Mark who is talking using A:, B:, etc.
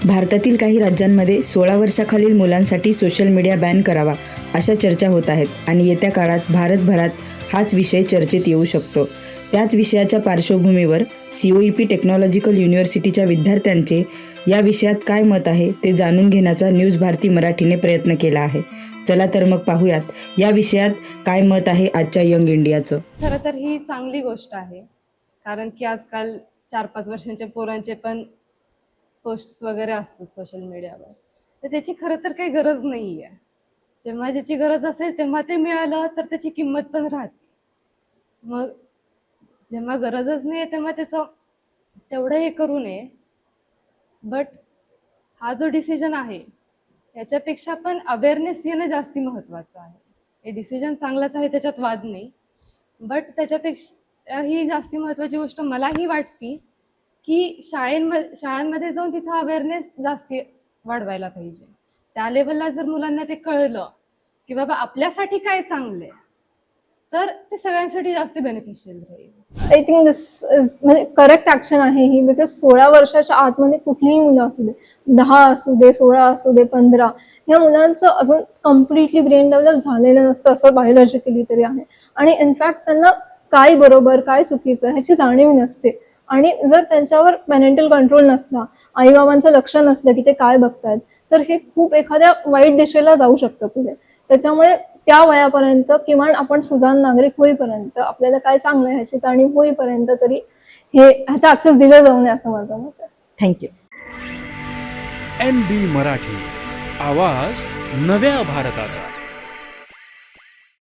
A: भारतातील काही राज्यांमध्ये 16 वर्षाखालील मुलांसाठी सोशल मीडिया बॅन करावा अशा चर्चा होत आहेत आणि येत्या काळात भारतभरात हाच विषय चर्चेत येऊ शकतो. त्याच विषयाच्या पार्श्वभूमीवर COEP टेक्नॉलॉजिकल युनिव्हर्सिटीच्या विद्यार्थ्यांचे या विषयात काय मत आहे ते जाणून घेण्याचा न्यूज भारती मराठीने प्रयत्न केला आहे. चला तर मग पाहूयात या विषयात काय मत आहे आजच्या यंग इंडियाचं.
B: खरं तर ही चांगली गोष्ट आहे, कारण की आजकाल 4-5 वर्षांच्या पोरांचे पण पोस्ट्स वगैरे असतात सोशल मीडियावर. तर त्याची खरं तर काही गरज नाही आहे. जेव्हा ज्याची गरज असेल तेव्हा ते मिळालं तर त्याची किंमत पण राहते. मग जेव्हा गरजच नाही आहे तेव्हा त्याचं तेवढं हे करू नये. बट हा जो डिसिजन आहे याच्यापेक्षा पण अवेअरनेस येणं जास्त महत्त्वाचं आहे. हे डिसिजन चांगलाच आहे, त्याच्यात वाद नाही. बट त्याच्यापेक्षा ही जास्त महत्त्वाची गोष्ट मलाही वाटते की शाळांमध्ये जाऊन तिथं अवेअरनेस जास्त वाढवायला पाहिजे. त्या लेवलला जर मुलांना ते कळलं की बाबा आपल्यासाठी काय चांगलं आहे तर ते सगळ्यांसाठी जास्त बेनिफिशियल राहील.
C: आय थिंक दिस इज म्हणजे करेक्ट ॲक्शन आहे ही, बिकॉज 16 वर्षाच्या आतमध्ये कुठलीही मुलं असू दे, 10 असू दे, 16 असू दे, 15, ह्या मुलांचं अजून कम्प्लिटली ब्रेन डेव्हलप झालेलं नसतं असं बायोलॉजिकली तरी आहे. आणि इनफॅक्ट त्यांना काय बरोबर काय चुकीचं ह्याची जाणीव नसते. आणि जर त्यांच्यावर पॅरेंटल कंट्रोल नसला, आईबाबांचं लक्ष नसलं की ते काय बघतायत, तर हे खूप एखाद्या वाईट दिशेला जाऊ शकतं पुढे. त्याच्यामुळे त्या वयापर्यंत किमान आपण सुजाण नागरिक होईपर्यंत, आपल्याला काय चांगलं आहे ह्याची जाणीव होईपर्यंत तरी ह्याचा ॲक्सेस दिला जाऊ नये असं माझं मत आहे.
A: थँक्यू.
D: NB मराठी, आवाज नव्या भारताचा.